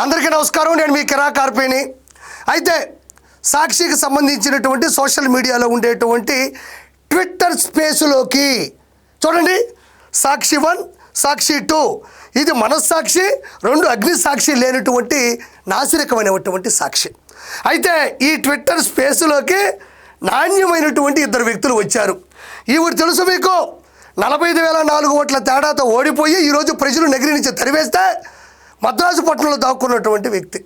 అందరికీ నమస్కారం. నేను మీ కిరా కార్పేని. అయితే సాక్షికి సంబంధించినటువంటి సోషల్ మీడియాలో ఉండేటువంటి ట్విట్టర్ స్పేస్లోకి చూడండి. సాక్షి 1, సాక్షి 2 ఇది మనస్సాక్షి, 2 అగ్ని సాక్షి లేనటువంటి నాసిరకమైనటువంటి సాక్షి. అయితే ఈ ట్విట్టర్ స్పేస్లోకి నాణ్యమైనటువంటి 2 వ్యక్తులు వచ్చారు. ఈవిడ తెలుసు మీకు, 45,400 ఓట్ల తేడాతో ఓడిపోయి ఈరోజు ప్రజలు నగిరి నుంచి తరివేస్తే మద్రాసు పట్టణంలో దాక్కున్నటువంటి వ్యక్తి.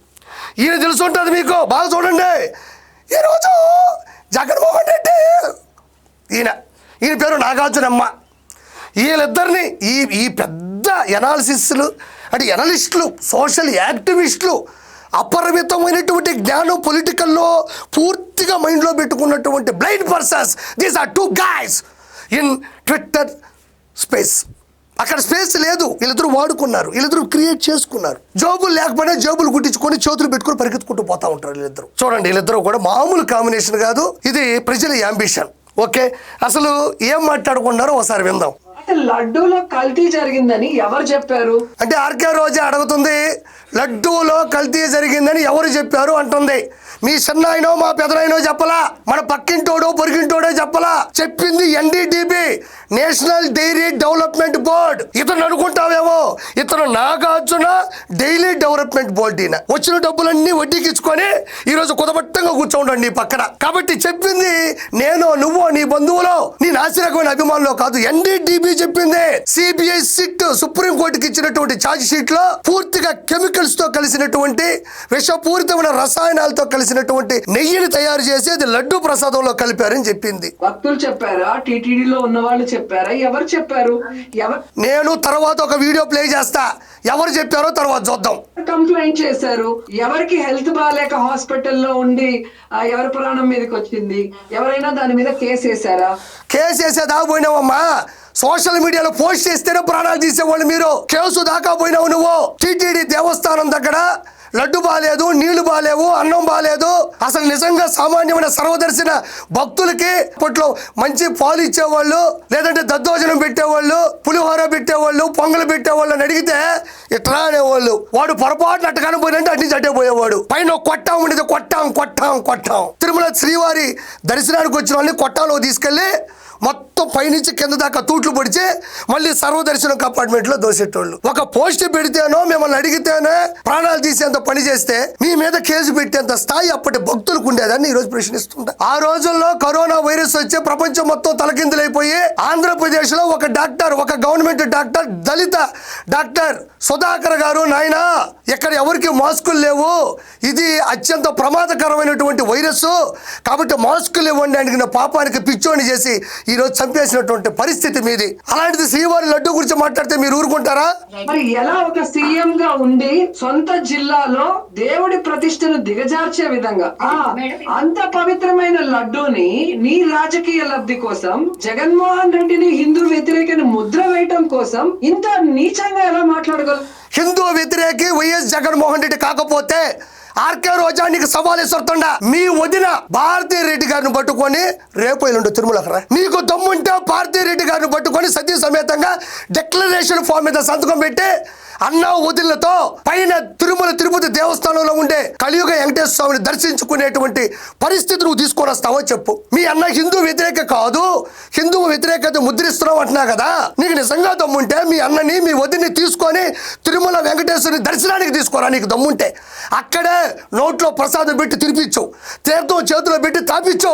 ఈయన తెలుసుంటుంది మీకు, బాగా చూడండి. ఈరోజు జగన్మోహన్ రెడ్డి ఈయన పేరు నాగార్జునమ్మ. వీళ్ళిద్దరిని ఈ పెద్ద ఎనాలిసిస్లు అంటే ఎనలిస్టులు, సోషల్ యాక్టివిస్టులు, అపరిమితమైనటువంటి జ్ఞానం పొలిటికల్లో పూర్తిగా మైండ్లో పెట్టుకున్నటువంటి blind persons. These are 2 guys in Twitter space. అక్కడ స్పేస్ లేదు, వీళ్ళిద్దరూ వాడుకున్నారు, వీళ్ళిద్దరూ క్రియేట్ చేసుకున్నారు. జోబులు లేకపోయినా జోబులు గుట్టించుకొని చేతులు పెట్టుకుని పరిగెత్తుకుంటూ పోతా ఉంటారు వీళ్ళిద్దరు. చూడండి, వీళ్ళిద్దరూ కూడా మామూలు కాంబినేషన్ కాదు. ఇది ప్రజల యాంబిషన్. ఓకే, అసలు ఏం మాట్లాడుకున్నారో ఒకసారి విందాం. లడ్డూలో కల్తీ జరిగిందని ఎవరు చెప్పారు అంటే ఆర్కే రోజే అడుగుతుంది, లడ్డూలో కల్తీ జరిగిందని ఎవరు చెప్పారు అంటుంది. మీ చిన్నాయనో మా పెదనాయనో చెప్పలా, మన పక్కింటోడో పొరిగింటోడో చెప్పలా, చెప్పింది NDDB, national dairy development board. ఇతను అనుకుంటావేమో ఇతను నాగార్జున డైలీ డెవలప్మెంట్ బోర్డు. ఈయన వచ్చిన డబ్బులన్నీ వడ్డీకి ఇచ్చుకొని ఈరోజు కుదబట్టంగా కూర్చోండి నీ పక్కన. కాబట్టి చెప్పింది నేను, నువ్వు, నీ బంధువులో, నీ నాసిరకమైన అభిమానులు కాదు. NDDB చెప్పింది. CBI సిట్ సుప్రీంకోర్టుకి ఇచ్చినటువంటి ఛార్జ్ షీట్ లో పూర్తిగా కెమికల్స్ తో కలిసినటువంటి విషపూరితమైన రసాయనాలతో కలిసినటువంటి నెయ్యిని తయారు చేసి అది లడ్డు ప్రసాదంలో కలిపారని చెప్పింది. భక్తులు చెప్పారా, టీటీడీలో ఉన్న వాళ్ళు చెప్పారా, ఎవరు చెప్పారు? నేను తర్వాత ఒక వీడియో ప్లే చేస్తా, ఎవరు చెప్పారో తర్వాత చూద్దాం. కంప్లైంట్ చేశారు, ఎవరికి హెల్త్ బాగాలేక హాస్పిటల్లో ఉండి ఎవరి ప్రాణం మీదకి వచ్చింది, ఎవరైనా దాని మీద కేసు వేసారా? కేసు వేసేదా పోయినావమ్మా, సోషల్ మీడియాలో పోస్ట్ చేస్తేనే ప్రాణాలు తీసేవాళ్ళు మీరు. కేసు దాకా పోయినావు నువ్వు. టీటీడీ దేవస్థానం దగ్గర లడ్డు బాగాలేదు, నీళ్లు బాగాలేవు, అన్నం బాగాలేదు. అసలు నిజంగా సామాన్యమైన సర్వదర్శన భక్తులకి అప్పట్లో మంచి పాలు ఇచ్చేవాళ్ళు, లేదంటే దద్దోజనం పెట్టేవాళ్ళు, పులిహోర పెట్టేవాళ్ళు, పొంగలు పెట్టేవాళ్ళు అని అడిగితే ఇట్లా అనేవాళ్ళు. వాడు పొరపాటున అట్టగానే పోయినంటే అటు నుంచి అట్టే పోయేవాడు. పైన కొట్టాం ఉండేది, కొట్టాం. తిరుమల శ్రీవారి దర్శనానికి వచ్చిన వాళ్ళని కొట్టాలో తీసుకెళ్ళి మొత్తం పైనుంచి కింద దాకా తూట్లు పొడిచి మళ్ళీ సర్వదర్శనం కంపార్ట్మెంట్ లో దోసేటోళ్ళు. ఒక పోస్ట్ పెడితేనో మిమ్మల్ని అడిగితేనే ప్రాణాలు తీసేంత పని చేస్తే మీ మీద కేసు పెట్టేంత స్థాయి అప్పటి భక్తులకు ఉండేదాన్ని ఈరోజు ప్రశ్నిస్తుంటా. ఆ రోజుల్లో కరోనా వైరస్ వచ్చి ప్రపంచం మొత్తం తలకిందులైపోయి ఆంధ్రప్రదేశ్ లో ఒక డాక్టర్, ఒక గవర్నమెంట్ డాక్టర్, దళిత డాక్టర్ సుధాకర్ గారు, నాయన ఇక్కడ ఎవరికి మాస్కులు లేవు, ఇది అత్యంత ప్రమాదకరమైనటువంటి వైరస్, కాబట్టి మాస్కులు ఇవ్వండి అడిగిన పాపానికి పిచ్చోని చేసి ఈరోజు చంపేసినటువంటి పరిస్థితి మీది. అలాంటిది శ్రీవారి లడ్డు గురించి మాట్లాడితే మీరు ఊరుకుంటారా? మరి ఎలా ఒక సీఎం గా ఉండి సొంత జిల్లాలో దేవుడి ప్రతిష్టను దిగజార్చే విధంగా అంత పవిత్రమైన లడ్డూని నీ రాజకీయ లబ్ధి కోసం, జగన్మోహన్ రెడ్డిని హిందూ వ్యతిరేకని ముద్ర వేయటం కోసం ఇంత నీచంగా ఎలా మాట్లాడగలరు? హిందూ వ్యతిరేకి వైఎస్ జగన్మోహన్ రెడ్డి కాకపోతే ఆర్కే రోజా నీకు సవాల్ ఇస్తుండా. మీ వదిన భారతీ రెడ్డి గారిని పట్టుకొని రేపు ఎల్లుండి తిరుమలకు రా. నీకు దమ్ముంటే భారతీ రెడ్డి గారిని పట్టుకొని సతీ సమేతంగా డిక్లరేషన్ ఫామ్ మీద సంతకం పెట్టి అన్న వదినలతో పైన తిరుమల తిరుపతి దేవస్థానంలో ఉండే కలియుగ వెంకటేశ్వర స్వామిని దర్శించుకునేటువంటి పరిస్థితి నువ్వు తీసుకొని వస్తావో చెప్పు. మీ అన్న హిందూ వ్యతిరేక కాదు, హిందూ వ్యతిరేకత ముద్రిస్తున్నావు అంటున్నా కదా. నీకు నిజంగా దమ్ముంటే మీ అన్నని, మీ వదిని తీసుకొని తిరుమల వెంకటేశ్వరుని దర్శనానికి తీసుకోరా. నీకు దమ్ముంటే అక్కడే నోట్లో ప్రసాదం పెట్టి తినిపించు, తీర్థం చేతిలో పెట్టి తాపించు,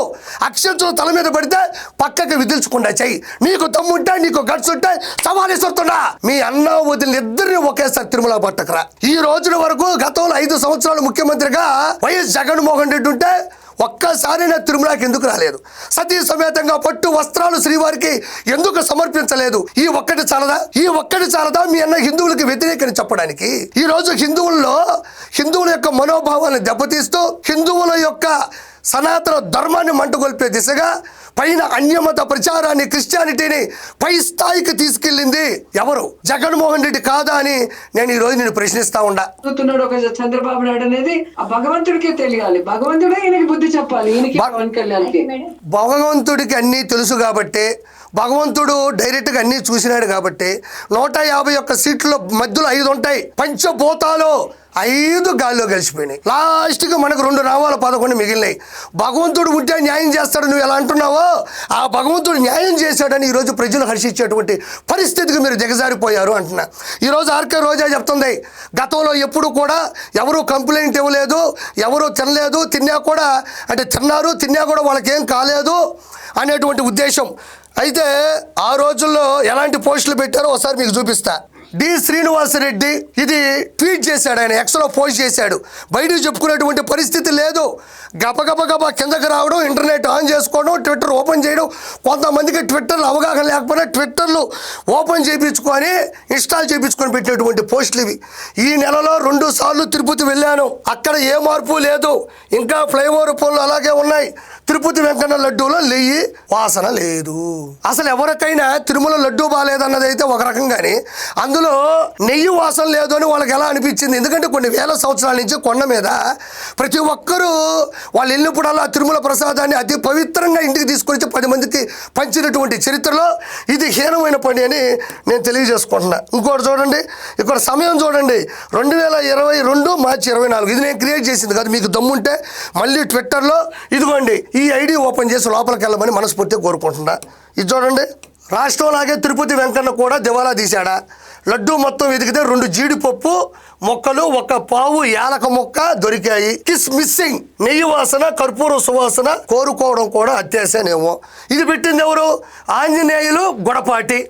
అక్షంతులు తల మీద పడితే పక్కకి విదిల్చకుండా చెయ్యి. నీకు దమ్ముంటే, నీకు గట్స్ ఉంటే సవాల్ ఇస్తుండా. మీ అన్న వదిన ఇద్దరిని ఒకేసారి తిరుమల పట్టకరా. ఈ రోజుల వరకు గతంలో 5 సంవత్సరాలు ముఖ్యమంత్రిగా వైఎస్ జగన్మోహన్ రెడ్డి ఉంటే ఒక్కసారి నా తిరుమలకి ఎందుకు రాలేదు? సతీ సమేతంగా పట్టు వస్త్రాలు శ్రీవారికి ఎందుకు సమర్పించలేదు? ఈ ఒక్కటి చాలదా మీ అన్న హిందువులకి వ్యతిరేకని చెప్పడానికి? ఈ రోజు హిందువుల యొక్క మనోభావాలను దెబ్బతీస్తూ హిందువుల యొక్క సనాతన ధర్మాన్ని మంటగొల్పే దిశగా పైన అన్యమత ప్రచారాన్ని, క్రిస్టియానిటీని పై స్థాయికి తీసుకెళ్ళింది ఎవరు? జగన్మోహన్ రెడ్డి కాదా అని నేను ఈ రోజు నేను ప్రశ్నిస్తా ఉండా. ఒక చంద్రబాబు నాయుడు అనేది ఆ భగవంతుడికే తెలియాలి, భగవంతుడే ఈయనకి బుద్ధి చెప్పాలి. ఈయనకి పవన్ కళ్యాణ్కి భగవంతుడికి అన్నీ తెలుసు కాబట్టి భగవంతుడు డైరెక్ట్గా అన్నీ చూసినాడు కాబట్టి 151 సీట్ల మధ్యలో 5 ఉంటాయి. పంచభూతాలు 5 గాల్లో కలిసిపోయినాయి. లాస్ట్కి మనకు 2 నామాలు 11 మిగిలినాయి. భగవంతుడు ఉంటే న్యాయం చేస్తాడు నువ్వు ఎలా అంటున్నావో, ఆ భగవంతుడు న్యాయం చేశాడని ఈరోజు ప్రజలు హర్షించేటువంటి పరిస్థితికి మీరు దిగజారిపోయారు అంటున్నా. ఈరోజు ఆర్కే రోజా చెప్తుంది, గతంలో ఎప్పుడు కూడా ఎవరు కంప్లైంట్ ఇవ్వలేదు, ఎవరు తినలేదు, తిన్నా కూడా అంటే తిన్నారు తిన్నా కూడా వాళ్ళకేం కాలేదు అనేటువంటి ఉద్దేశం. అయితే ఆ రోజుల్లో ఎలాంటి పోస్టులు పెట్టారో ఒకసారి మీకు చూపిస్తా. డి శ్రీనివాసరెడ్డి ఇది ట్వీట్ చేశాడు, ఆయన ఎక్స్లో పోస్ట్ చేశాడు. బయటకు చెప్పుకునేటువంటి పరిస్థితి లేదు. గబగబ కిందకి రావడం, ఇంటర్నెట్ ఆన్ చేసుకోవడం, ట్విట్టర్ ఓపెన్ చేయడం. కొంతమందికి ట్విట్టర్లో అవగాహన లేకపోయినా ట్విట్టర్లు ఓపెన్ చేయించుకొని ఇన్స్టాల్ చేయించుకొని పెట్టినటువంటి పోస్టులు ఇవి. ఈ నెలలో 2 సార్లు తిరుపతి వెళ్ళాను, అక్కడ ఏ మార్పు లేదు, ఇంకా ఫ్లైఓవర్ పనులు అలాగే ఉన్నాయి. తిరుపతి వెంకన్న లడ్డూలో నెయ్యి వాసన లేదు. అసలు ఎవరికైనా తిరుమల లడ్డూ బాగాలేదన్నది అయితే ఒక రకంగానే, అందులో నెయ్యి వాసన లేదు అని వాళ్ళకి ఎలా అనిపించింది? ఎందుకంటే కొన్ని వేల సంవత్సరాల నుంచి కొండ మీద ప్రతి ఒక్కరూ వాళ్ళు వెళ్ళినప్పుడల్లా తిరుమల ప్రసాదాన్ని అతి పవిత్రంగా ఇంటికి తీసుకొచ్చి 10 మందికి పంచినటువంటి చరిత్రలో ఇది హీనమైన పని అని నేను తెలియజేసుకుంటున్నా. ఇంకోటి చూడండి, ఇక్కడ సమయం చూడండి, 2022 మార్చి 24. ఇది నేను క్రియేట్ చేసింది కాదు, మీకు దమ్ముంటే మళ్ళీ ట్విట్టర్లో ఇదిగోండి ఈ ఐడి ఓపెన్ చేసి లోపలికి వెళ్ళమని మనస్ఫూర్తిగా కోరుకుంటున్నా. ఇది చూడండి, రాష్ట్రంలాగే తిరుపతి వెంకన్న కూడా దివాలా తీశాడా? లడ్డూ మొత్తం వెతికితే 2 జీడిపప్పు మొక్కలు, 1 పావు యాలక మొక్క దొరికాయి. Kiss missing. నెయ్యి వాసన, కర్పూర సువాసన కోరుకోవడం కూడా అత్యాశనేమో. ఇది పెట్టింది ఎవరు? ఆంజనేయులు గొడపాటి.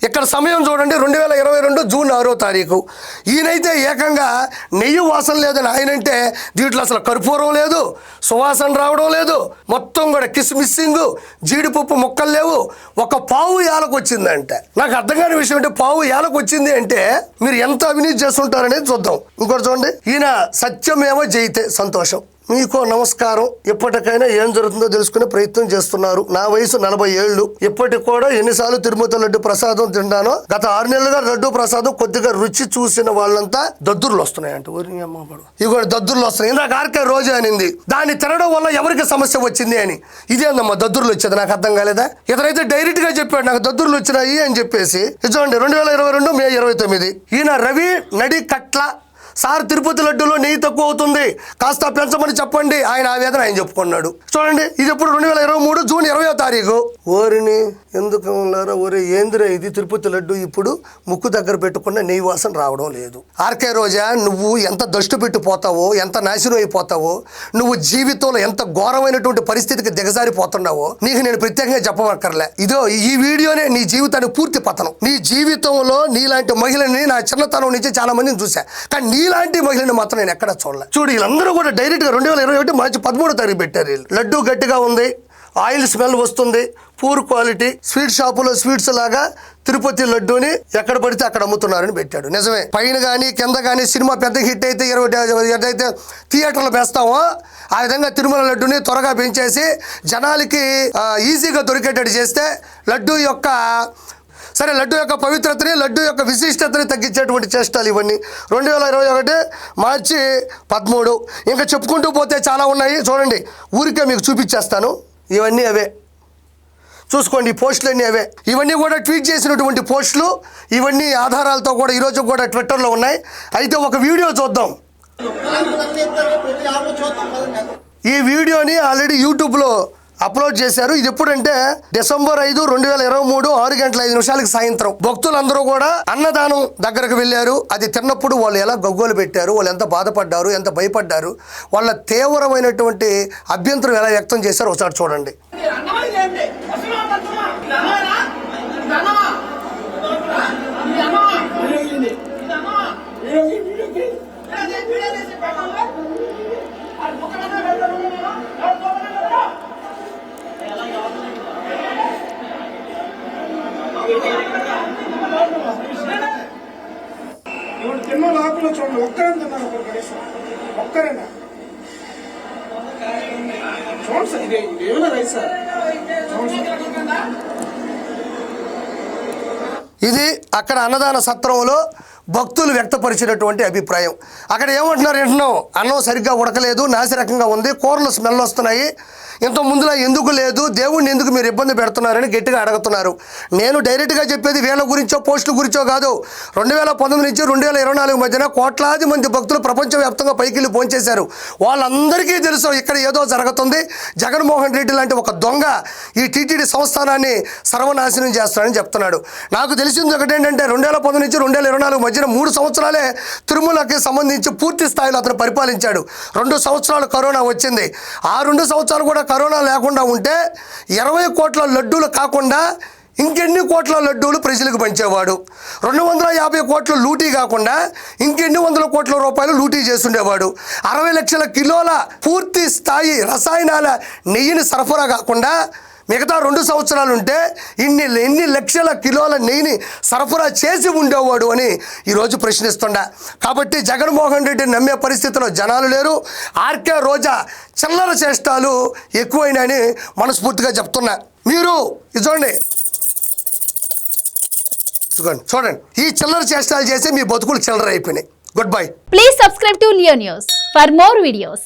ఇక్కడ సమయం చూడండి, 2022 జూన్ 6వ తారీఖు. ఈయనైతే ఏకంగా నెయ్యి వాసన లేదని ఆయనంటే, దీంట్లో అసలు కర్పూరం లేదు, సువాసన రావడం లేదు, మొత్తం కూడా కిస్ మిస్సింగ్, జీడిపప్పు మొక్కలు లేవు, 1 పావు యాలకు వచ్చిందంటే. నాకు అర్థం కాని విషయం అంటే, పావు యాలకు వచ్చింది అంటే మీరు ఎంత అవినీతి చేస్తుంటారనేది చూద్దాం. ఇంకోటి చూడండి, ఈయన సత్యమేవ జయితే. సంతోషం, మీకు నమస్కారం. ఎప్పటికైనా ఏం జరుగుతుందో తెలుసుకునే ప్రయత్నం చేస్తున్నారు. నా వయసు 40 ఏళ్ళు. ఇప్పటికి కూడా ఎన్నిసార్లు తిరుమతి లడ్డు ప్రసాదం తింటానో, గత 6 నెలలుగా లడ్డు ప్రసాదం కొద్దిగా రుచి చూసిన వాళ్ళంతా దద్దుర్లు వస్తున్నాయంట. ఇవి దద్దుర్లు వస్తున్నాయి. ఇందాక ఆర్కే రోజా అనింది, దాన్ని తినడం వల్ల ఎవరికి సమస్య వచ్చింది అని. ఇదేందమ్మా దద్దుర్లు వచ్చేది? నాకు అర్థం కాలేదా? ఇతనైతే డైరెక్ట్ గా చెప్పాడు నాకు దద్దుర్లు వచ్చినాయి అని చెప్పేసి. చూడండి, 2022 మే 29. ఈయన రవి నడి కట్ల. సార్, తిరుపతి లడ్డూలో నెయ్యి తక్కువ అవుతుంది, కాస్త పెంచమని చెప్పండి. ఆయన ఆవేదన ఆయన చెప్పుకున్నాడు. చూడండి, ఇది ఎప్పుడు? 2023 జూన్ 20వ తారీఖు. ఓరిని ఎందుకు ఉన్నారో, ఓరి ఏందిరా ఇది, తిరుపతి లడ్డు ఇప్పుడు ముక్కు దగ్గర పెట్టుకున్న నెయ్యి వాసన రావడం లేదు. ఆర్కే రోజా, నువ్వు ఎంత దష్టు పెట్టిపోతావో, ఎంత నాశనం అయిపోతావో, నువ్వు జీవితంలో ఎంత ఘోరమైనటువంటి పరిస్థితికి దిగజారిపోతున్నావో నీకు నేను ప్రత్యేకంగా చెప్పవక్కర్లే. ఇదో ఈ వీడియోనే నీ జీవితానికి పూర్తి పతనం. నీ జీవితంలో నీలాంటి మహిళని నా చిన్నతనం నుంచి చాలా మందిని చూసా, కానీ ఇలాంటి మహిళని మాత్రం నేను ఎక్కడ చూడలే. చూడు, వీళ్ళందరూ కూడా డైరెక్ట్ గా 2021 మార్చి 13వ తారీఖు పెట్టారు. లడ్డు గట్టిగా ఉంది, ఆయిల్ స్మెల్ వస్తుంది, పూర్ క్వాలిటీ, స్వీట్ షాపులో స్వీట్స్ లాగా తిరుపతి లడ్డూని ఎక్కడ పడితే అక్కడ అమ్ముతున్నారని పెట్టాడు. నిజమే, పైన కానీ కింద కానీ సినిమా పెద్ద హిట్ అయితే 20 థియేటర్లు వేస్తామో ఆ విధంగా తిరుమల లడ్డూని త్వరగా పెంచేసి జనాలకి ఈజీగా దొరికేటట్టు చేస్తే లడ్డూ యొక్క పవిత్రతని, లడ్డు యొక్క విశిష్టతని తగ్గించేటువంటి చేష్టాలు ఇవన్నీ. 2021 మార్చి 13. ఇంకా చెప్పుకుంటూ పోతే చాలా ఉన్నాయి. చూడండి, ఊరికే మీకు చూపించేస్తాను. ఇవన్నీ అవే, చూసుకోండి. ఈ పోస్టులన్నీ అవే. ఇవన్నీ కూడా ట్వీట్ చేసినటువంటి పోస్టులు. ఇవన్నీ ఆధారాలతో కూడా ఈరోజు కూడా ట్విట్టర్లో ఉన్నాయి. అయితే ఒక వీడియో చూద్దాం. ఈ వీడియోని ఆల్రెడీ యూట్యూబ్లో అప్లోడ్ చేశారు. ఇది ఎప్పుడంటే డిసెంబర్ 5, 2023 6:05 సాయంత్రం. భక్తులందరూ కూడా అన్నదానం దగ్గరకు వెళ్ళారు. అది తిన్నప్పుడు వాళ్ళు ఎలా గగ్గోలు పెట్టారు, వాళ్ళు ఎంత బాధపడ్డారు, ఎంత భయపడ్డారు, వాళ్ళ తీవ్రమైనటువంటి అభ్యంతరం ఎలా వ్యక్తం చేశారు ఒకసారి చూడండి. తిన్న లోపల చూడండి, ఒక్కరైనా తిన్నారు, ఒక్కరైనా చూడండి సార్. ఇది ఏమైనా రైస్ సార్, ఇది అక్కడ అన్నదాన సత్రంలో భక్తులు వ్యక్తపరిచినటువంటి అభిప్రాయం. అక్కడ ఏమంటున్నారు వింటున్నాం, అన్నం సరిగ్గా ఉడకలేదు, నాసిరకంగా ఉంది, కూరలు స్మెల్ వస్తున్నాయి, ఇంత ముందులా ఎందుకు లేదు, దేవుణ్ణి ఎందుకు మీరు ఇబ్బంది పెడుతున్నారని గట్టిగా అడుగుతున్నారు. నేను డైరెక్ట్గా చెప్పేది వీళ్ళ గురించో పోస్టుల గురించో కాదు. 2019 నుంచి 2024 మధ్యన కోట్లాది మంది భక్తులు ప్రపంచవ్యాప్తంగా పైకి వెళ్ళి భోంచేశారు. వాళ్ళందరికీ తెలుసు ఇక్కడ ఏదో జరుగుతుంది. జగన్మోహన్ రెడ్డి లాంటి ఒక దొంగ ఈ టీటీడీ సంస్థానాన్ని సర్వనాశనం చేస్తాడని చెప్తున్నాడు. నాకు తెలిసింది ఒకటేంటంటే 2019 నుంచి 2024 మధ్యన 3 సంవత్సరాలే తిరుమలకి సంబంధించి పూర్తి స్థాయిలో అతను పరిపాలించాడు. 2 సంవత్సరాలు కరోనా వచ్చింది. ఆ 2 సంవత్సరాలు కూడా కరోనా లేకుండా ఉంటే 20 కోట్ల లడ్డూలు కాకుండా ఇంకెన్ని కోట్ల లడ్డూలు ప్రజలకు పంచేవాడు. 250 కోట్ల లూటీ కాకుండా ఇంకెన్ని వందల కోట్ల రూపాయలు లూటీ చేస్తుండేవాడు. 60 లక్షల కిలోల పూర్తి స్థాయి రసాయనాల నెయ్యిని సరఫరా కాకుండా మిగతా 2 సంవత్సరాలు ఉంటే ఎన్ని లక్షల కిలోల నెయ్యిని సరఫరా చేసి ఉండేవాడు అని ఈరోజు ప్రశ్నిస్తుండ. కాబట్టి జగన్మోహన్ రెడ్డిని నమ్మే పరిస్థితిలో జనాలు లేరు. ఆర్కే రోజా చిల్లర చేష్టాలు ఎక్కువైనాయని మనస్ఫూర్తిగా చెప్తున్నా. మీరు చూడండి ఈ చిల్లర చేష్టాలు చేసి మీ బతుకులు చిల్లర అయిపోయినాయి. Good bye. Please subscribe to Leo News for more videos.